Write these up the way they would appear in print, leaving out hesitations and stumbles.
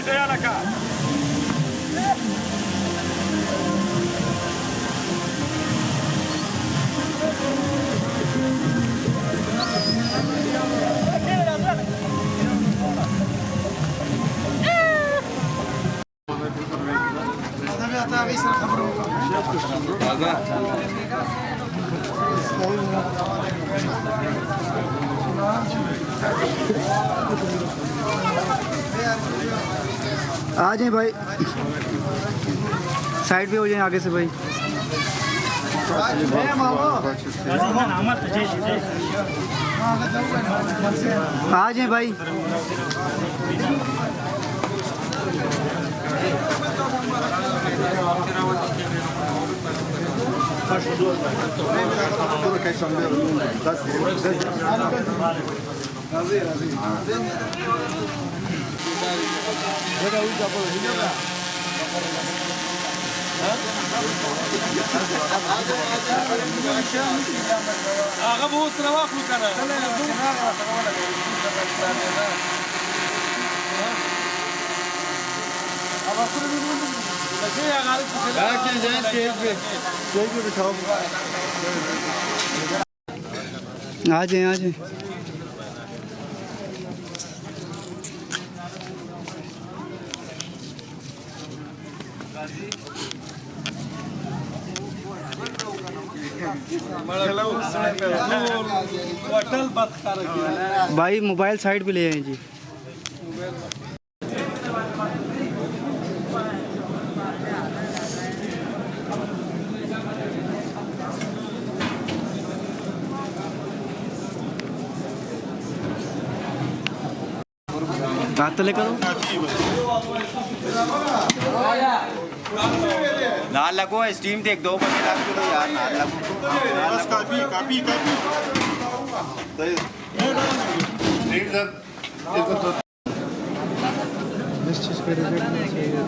زي على كعب. आ जाए भाई, साइड पे हो जाए आगे से भाई। आ जाए भाई। أغبو سنواك لكنا. आ जाए, आ जाए। भाई मोबाइल साइड पे ले आए जी। हाथ तले करो। नाल लगो स्टीम देख दो बजे लग चलो यार नाल लगो बस काफी काफी काफी स्टीम सर इसको तो इस चीज पे रिजेक्ट नहीं चाहिए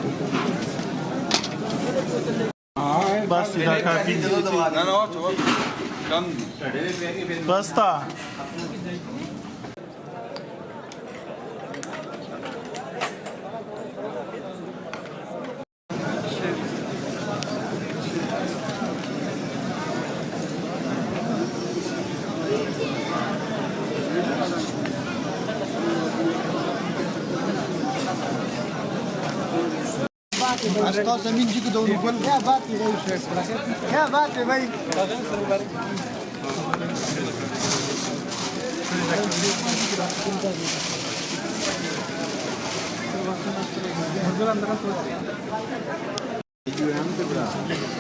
हां बस सीधा काफी ना ना कम बस था जमीन जी को दो क्या बात है भाई, क्या बात है भाई।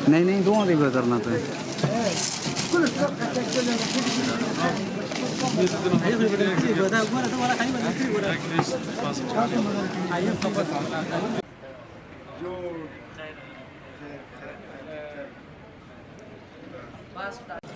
नहीं नहीं दो आदमी करना तो Basta.